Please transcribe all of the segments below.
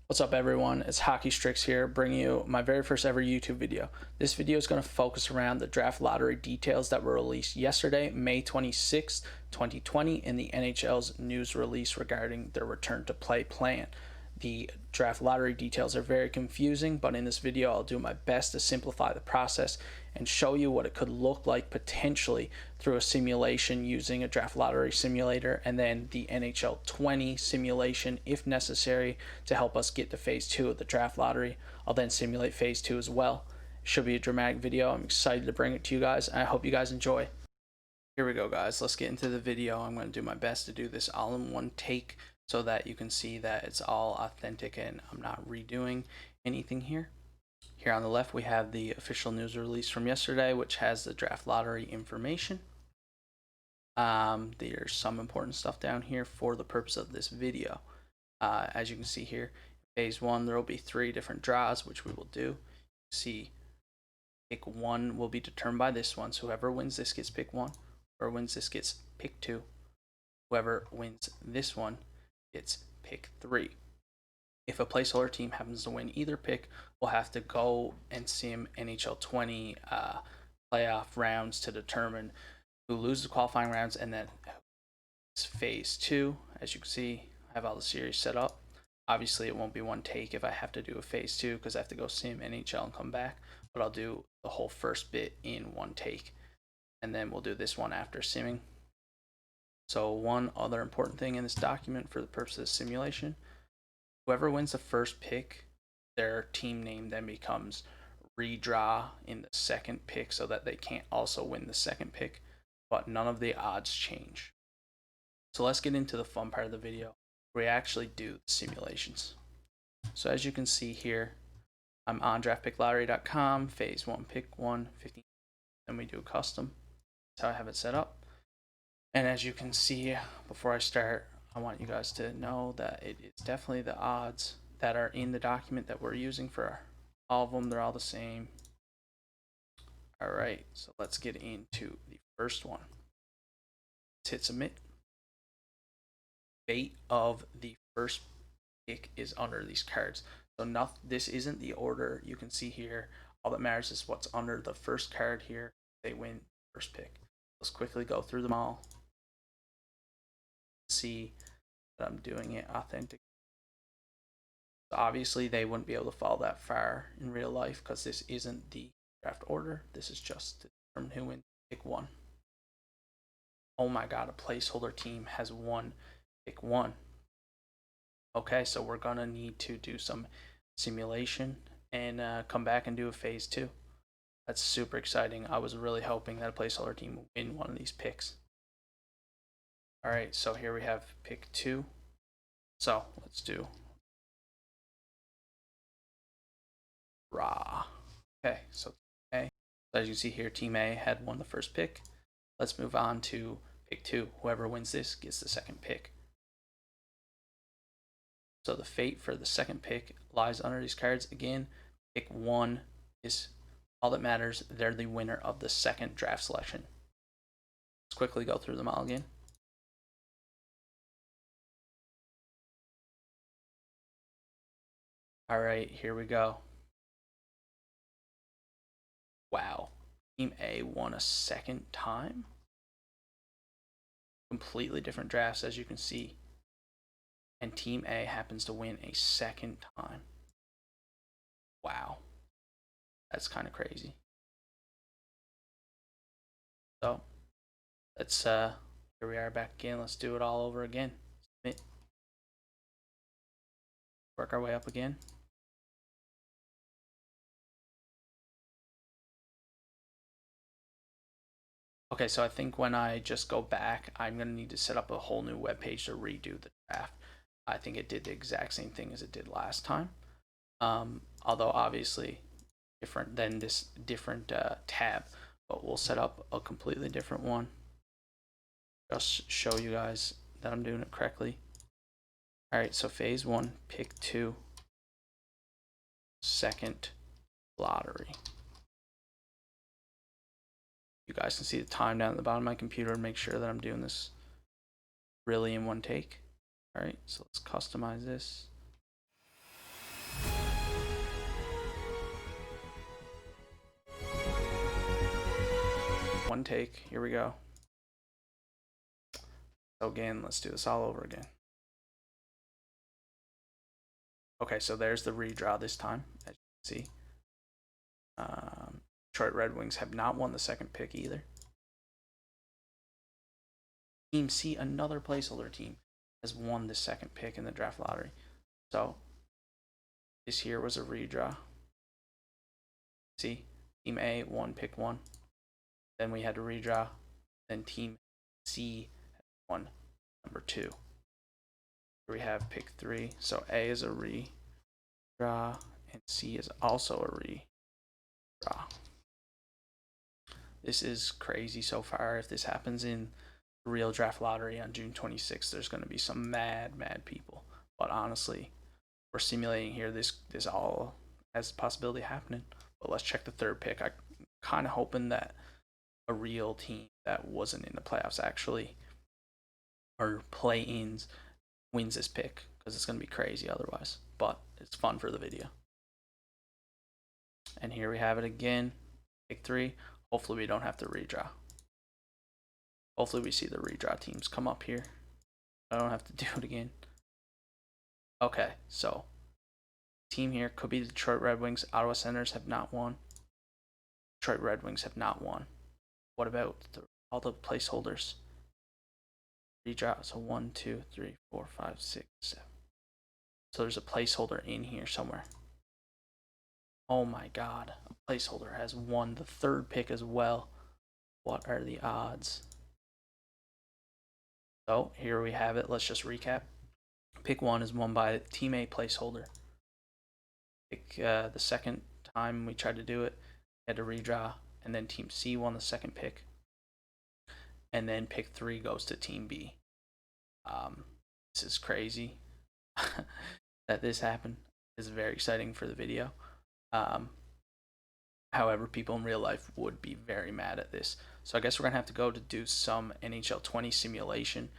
What's up everyone, it's Hockey Strix here, bringing you my very first ever YouTube video. This video is going to focus around the draft lottery details that were released yesterday, May 26th, 2020, in the NHL's news release regarding their return to play plan. The draft lottery details are very confusing, but in this video I'll do my best to simplify the process and show you what it could look like potentially through a simulation using a draft lottery simulator and then the NHL 20 simulation if necessary to help us get to phase 2 of the draft lottery. I'll then simulate phase 2 as well. It should be a dramatic video. I'm excited to bring it to you guys and I hope you guys enjoy. Here we go guys, let's get into the video. I'm going to do my best to do this all in one take so that you can see that it's all authentic and I'm not redoing anything here. Here on the left we have the official news release from yesterday, which has the draft lottery information. There's some important stuff down here for the purpose of this video. As you can see here, phase 1 there will be 3 different draws, which we will do. See, pick 1 will be determined by this one, so whoever wins this gets pick 1, whoever wins this gets pick 2, whoever wins this one gets pick 3. If a placeholder team happens to win either pick, we'll have to go and sim NHL 20 playoff rounds to determine who loses qualifying rounds, and then it's phase 2. As you can see, I have all the series set up. Obviously, it won't be one take if I have to do a phase 2 because I have to go sim NHL and come back, but I'll do the whole first bit in one take, and then we'll do this one after simming. So one other important thing in this document for the purpose of the simulation, whoever wins the first pick, their team name then becomes redraw in the second pick so that they can't also win the second pick, but none of the odds change. So let's get into the fun part of the video where we actually do the simulations. So as you can see here, I'm on draftpicklottery.com, phase 1, pick 1, 15, then we do custom. That's how I have it set up. And as you can see, before I start, I want you guys to know that it is definitely the odds that are in the document that we're using for all of them. They're all the same. All right, so let's get into the first one. Let's hit submit. Fate of the first pick is under these cards. So this isn't the order you can see here. All that matters is what's under the first card here. They win first pick. Let's quickly go through them all. See that I'm doing it authentic. So obviously they wouldn't be able to fall that far in real life because this isn't the draft order. This is just to determine who wins pick 1. Oh my god, a placeholder team has won pick 1. Okay, so we're gonna need to do some simulation and come back and do a phase 2. That's super exciting. I was really hoping that a placeholder team would win one of these picks. Alright, so here we have pick 2. So let's do raw. Okay, so A. So as you see here, team A had won the first pick. Let's move on to pick 2. Whoever wins this gets the second pick. So the fate for the second pick lies under these cards. Again, pick 1 is all that matters. They're the winner of the second draft selection. Let's quickly go through them all again. All right, here we go. Wow, team A won a second time. Completely different drafts, as you can see. And team A happens to win a second time. Wow, that's kind of crazy. So let's here we are back again. Let's do it all over again. Submit. Work our way up again. Okay, so I think when I just go back, I'm going to need to set up a whole new web page to redo the draft. I think it did the exact same thing as it did last time. Although obviously different than this different tab, but we'll set up a completely different one. Just show you guys that I'm doing it correctly. All right, so phase 1, pick 2, second lottery. You guys can see the time down at the bottom of my computer and make sure that I'm doing this really in one take. All right, so let's customize this. one take. Here we go. So again, let's do this all over again. Okay, so there's the redraw this time, as you can see. Detroit Red Wings have not won the second pick either. Team C, another placeholder team, has won the second pick in the draft lottery. So this here was a redraw. See, Team A won pick 1. Then we had to redraw. Then Team C won number 2. Here we have pick 3. So A is a redraw, and C is also a redraw. This is crazy so far. If this happens in the real draft lottery on June 26th, there's going to be some mad people. But honestly, we're simulating here. This all has the possibility of happening. But let's check the third pick. I'm kind of hoping that a real team that wasn't in the playoffs actually, or play-ins, wins this pick, because it's going to be crazy otherwise. But it's fun for the video. And here we have it again. Pick 3. Hopefully we don't have to redraw. Hopefully we see the redraw teams come up here. I don't have to do it again. Okay, so team here could be the Detroit Red Wings. Ottawa Senators have not won. Detroit Red Wings have not won. What about all the placeholders? Redraw. So 1, 2, 3, 4, 5, 6, 7. So there's a placeholder in here somewhere. Oh my god, a placeholder has won the third pick as well. What are the odds? So here we have it. Let's just recap. Pick 1 is won by Team A placeholder. Pick the second time we tried to do it, we had to redraw, and then Team C won the second pick. And then pick 3 goes to Team B. This is crazy that this happened. It's very exciting for the video. However, people in real life would be very mad at this. So I guess we're going to have to go to do some NHL 20 simulation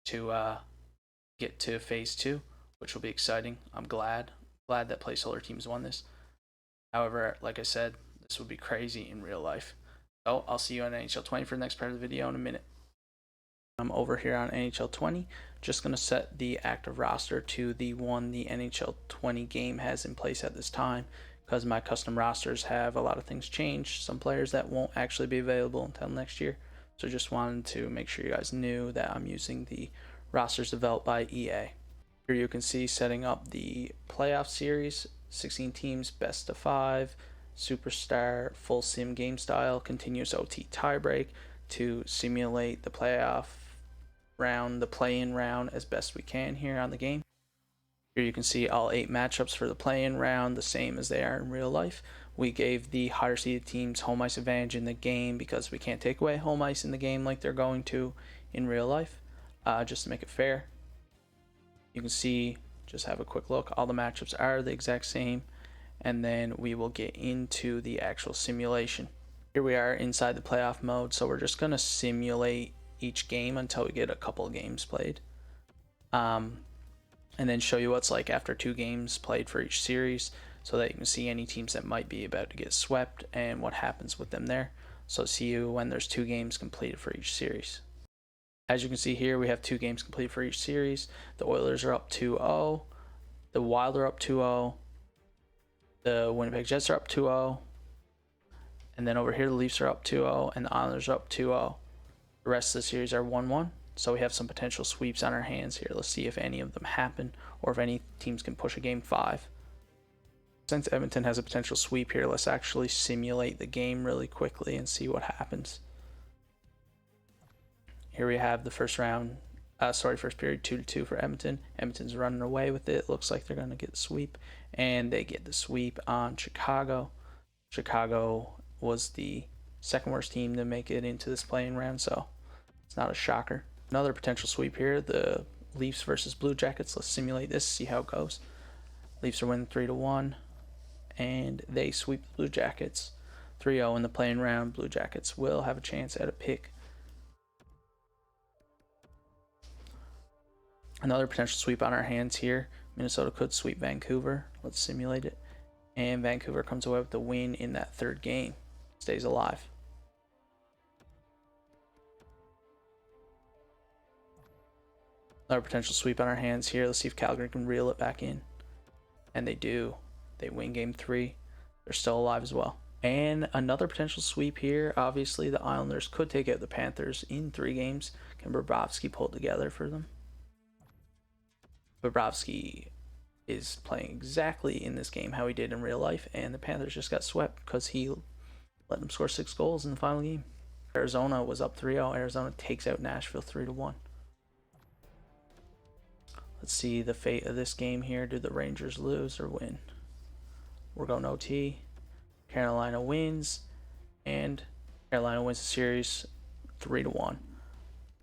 to get to phase 2, which will be exciting. I'm glad that placeholder teams won this. However, like I said, this would be crazy in real life. So I'll see you on NHL 20 for the next part of the video in a minute. I'm over here on NHL 20, just going to set the active roster to the one the NHL 20 game has in place at this time, because my custom rosters have a lot of things changed, some players that won't actually be available until next year. So just wanted to make sure you guys knew that I'm using the rosters developed by EA. Here you can see setting up the playoff series, 16 teams, best of 5, superstar, full sim game style, continuous OT tiebreak to simulate the playoff round, the play-in round as best we can here on the game. Here you can see all 8 matchups for the play-in round, the same as they are in real life. We gave the higher seeded teams home ice advantage in the game because we can't take away home ice in the game like they're going to in real life, just to make it fair. You can see, just have a quick look, all the matchups are the exact same, and then we will get into the actual simulation. Here we are inside the playoff mode, so we're just going to simulate each game until we get a couple of games played, and then show you what's like after 2 games played for each series, so that you can see any teams that might be about to get swept and what happens with them there. So see you when there's 2 games completed for each series. As you can see here, we have 2 games completed for each series. The Oilers are up 2-0, the Wild are up 2-0, the Winnipeg Jets are up 2-0, and then over here the Leafs are up 2-0 and the Islanders are up 2-0. The rest of the series are 1-1, so we have some potential sweeps on our hands here. Let's see if any of them happen, or if any teams can push a game 5. Since Edmonton has a potential sweep here, let's actually simulate the game really quickly and see what happens. Here we have the first period 2-2 for Edmonton. Edmonton's running away with it. Looks like they're going to get the sweep, and they get the sweep on Chicago. Chicago was the second worst team to make it into this play-in round, so it's not a shocker. Another potential sweep here, the Leafs versus Blue Jackets. Let's simulate this, see how it goes. Leafs are winning 3-1, and they sweep the Blue Jackets 3-0 in the play-in round. Blue Jackets will have a chance at a pick. Another potential sweep on our hands here. Minnesota could sweep Vancouver. Let's simulate it. And Vancouver comes away with the win in that third game. Stays alive. Another potential sweep on our hands here. Let's see if Calgary can reel it back in. And they do. They win game 3. They're still alive as well. And another potential sweep here. Obviously, the Islanders could take out the Panthers in 3 games. Can Bobrovsky pull it together for them? Bobrovsky is playing exactly in this game how he did in real life, and the Panthers just got swept because he let them score 6 goals in the final game. Arizona was up 3-0. Arizona takes out Nashville 3-1. Let's see the fate of this game here. Do the Rangers lose or win? We're going OT. Carolina wins, and Carolina wins the series 3-1.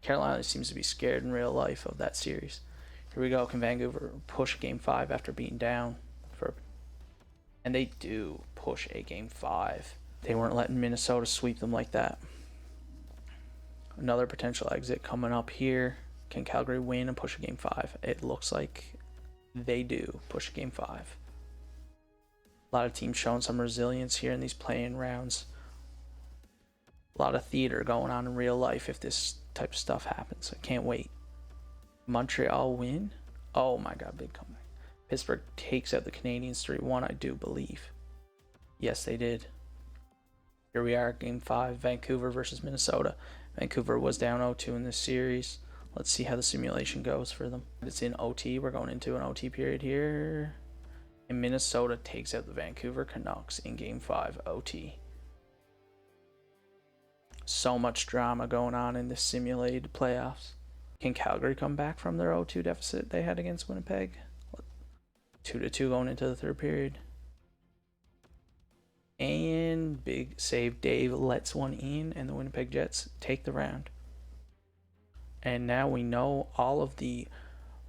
Carolina seems to be scared in real life of that series. Here we go. Can Vancouver push game 5 after being down? And they do push a game 5. They weren't letting Minnesota sweep them like that. Another potential exit coming up here. Can Calgary win and push a game 5? It looks like they do push a game 5. A lot of teams showing some resilience here in these play-in rounds. A lot of theater going on in real life if this type of stuff happens. I can't wait. Montreal win? Oh my god, big comeback. Pittsburgh takes out the Canadiens 3-1, I do believe. Yes, they did. Here we are, game 5, Vancouver versus Minnesota. Vancouver was down 0-2 in this series. Let's see how the simulation goes for them. It's in OT. We're going into an OT period here. And Minnesota takes out the Vancouver Canucks in game 5 OT. So much drama going on in this simulated playoffs. Can Calgary come back from their 0-2 deficit they had against Winnipeg? 2-2 going into the 3rd period. And big save. Dave lets one in, and the Winnipeg Jets take the round. And now we know all of the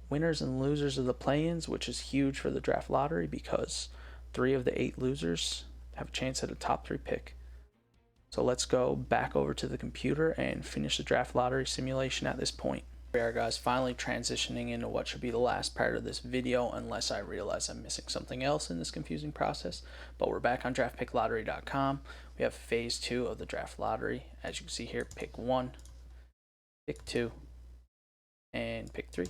winners and losers of the play-ins, which is huge for the draft lottery because 3 of the 8 losers have a chance at a top 3 pick. So let's go back over to the computer and finish the draft lottery simulation at this point. Here we are, guys, finally transitioning into what should be the last part of this video, unless I realize I'm missing something else in this confusing process. But we're back on draftpicklottery.com. We have phase 2 of the draft lottery. As you can see here, pick 1, pick 2, and pick 3.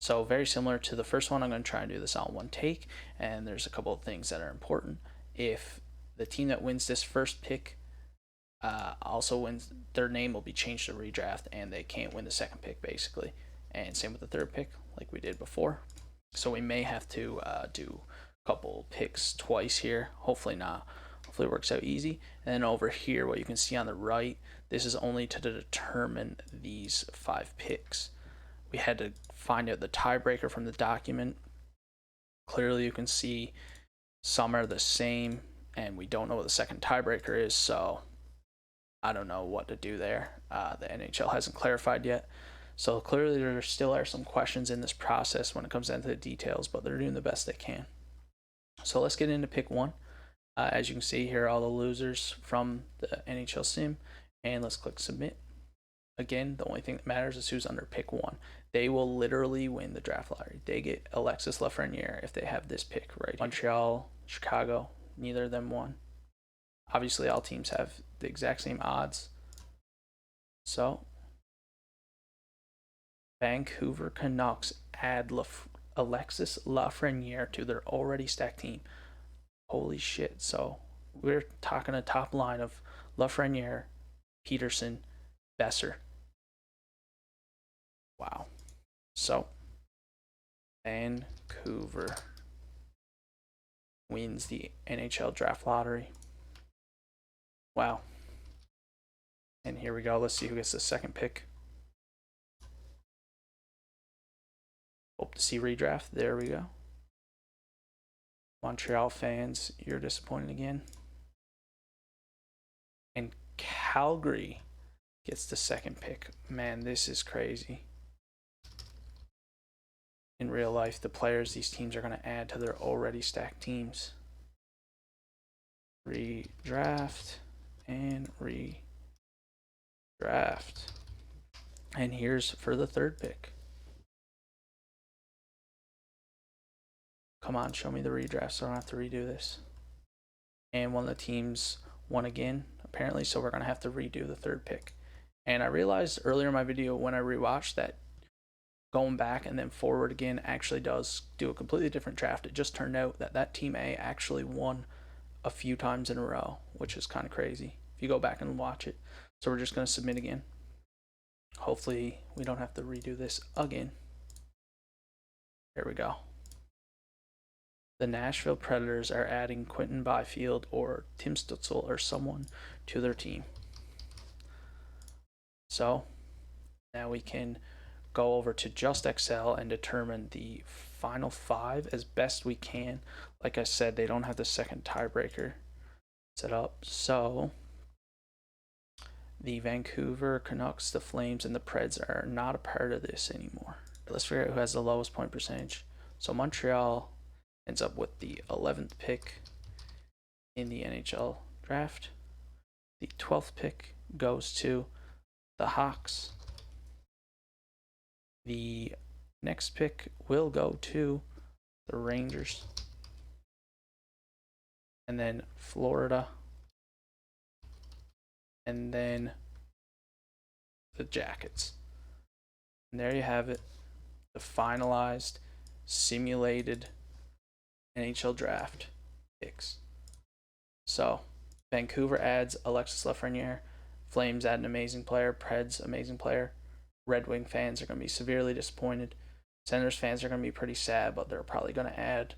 So very similar to the first one. I'm going to try and do this all in one take, and there's a couple of things that are important. If the team that wins this first pick also wins, their name will be changed to redraft, and they can't win the second pick basically. And same with the 3rd pick, like we did before. So we may have to do a couple picks twice here. Hopefully not. Hopefully it works out easy. And then over here, what you can see on the right, this is only to determine these 5 picks. We had to find out the tiebreaker from the document. Clearly you can see some are the same, and we don't know what the second tiebreaker is, so I don't know what to do there. The NHL hasn't clarified yet. So clearly there still are some questions in this process when it comes down to the details, but they're doing the best they can. So let's get into pick 1. As you can see here, all the losers from the NHL sim, and let's click submit. Again, the only thing that matters is who's under pick 1. They will literally win the draft lottery. They get Alexis Lafreniere if they have this pick right here. Montreal, Chicago, neither of them won. Obviously, all teams have the exact same odds. So, Vancouver Canucks add Alexis Lafreniere to their already stacked team. Holy shit. So, we're talking a top line of Lafreniere, Peterson, Besser. Wow. So, Vancouver wins the NHL draft lottery. Wow. And here we go. Let's see who gets the second pick. Hope to see redraft. There we go. Montreal fans, you're disappointed again. And Calgary gets the second pick. Man, this is crazy. In real life, the players these teams are going to add to their already stacked teams. Redraft and redraft. And here's for the 3rd pick. Come on, show me the redraft so I don't have to redo this. And one of the teams won again, apparently, so we're going to have to redo the 3rd pick. And I realized earlier in my video when I rewatched that going back and then forward again actually does do a completely different draft. It just turned out that that Team A actually won a few times in a row, which is kind of crazy if you go back and watch it. So we're just going to submit again. Hopefully we don't have to redo this again. There we go. The Nashville Predators are adding Quinton Byfield or Tim Stützle or someone to their team. So now we can go over to just Excel and determine the final 5 as best we can. Like I said, they don't have the second tiebreaker set up. So the Vancouver Canucks, the Flames, and the Preds are not a part of this anymore. Let's figure out who has the lowest point percentage. So Montreal ends up with the 11th pick in the NHL draft. The 12th pick goes to the Hawks. The next pick will go to the Rangers. And then Florida. And then the Jackets. And there you have it. The finalized, simulated NHL draft picks. So, Vancouver adds Alexis Lafreniere. Flames add an amazing player. Preds, amazing player. Red Wing fans are going to be severely disappointed. Senators fans are going to be pretty sad, but they're probably going to add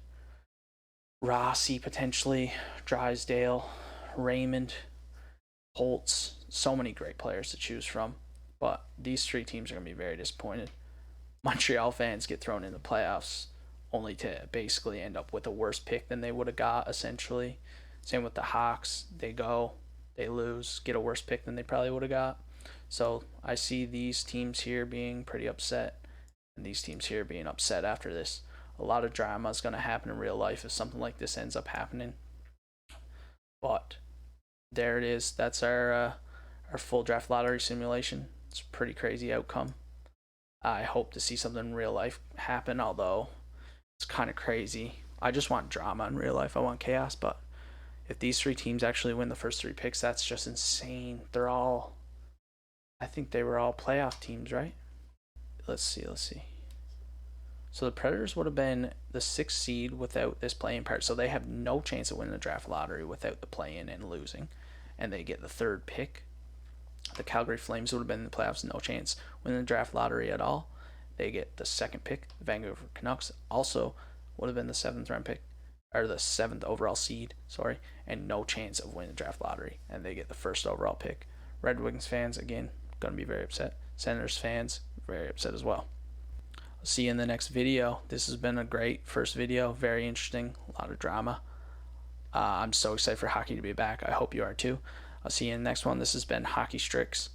Rossi, potentially, Drysdale, Raymond, Holtz. So many great players to choose from. But these 3 teams are going to be very disappointed. Montreal fans get thrown in the playoffs only to basically end up with a worse pick than they would have got, essentially. Same with the Hawks. They go, they lose, get a worse pick than they probably would have got. So I see these teams here being pretty upset and these teams here being upset after this. A lot of drama is going to happen in real life if something like this ends up happening. But there it is. That's our full draft lottery simulation. It's a pretty crazy outcome. I hope to see something in real life happen, although it's kind of crazy. I just want drama in real life. I want chaos, but if these 3 teams actually win the first 3 picks, that's just insane. I think they were all playoff teams, right? Let's see. So the Predators would have been the 6th seed without this play-in part, so they have no chance of winning the draft lottery without the play-in and losing, and they get the 3rd pick. The Calgary Flames would have been in the playoffs, no chance winning the draft lottery at all. They get the 2nd pick. The Vancouver Canucks also would have been the 7th round pick, or the 7th overall seed, and no chance of winning the draft lottery, and they get the 1st overall pick. Red Wings fans, again, going to be very upset. Senators fans, very upset as well. I'll see you in the next video. This has been a great first video, very interesting, a lot of drama. I'm so excited for hockey to be back. I hope you are too. I'll see you in the next one. This has been Hockey Strix.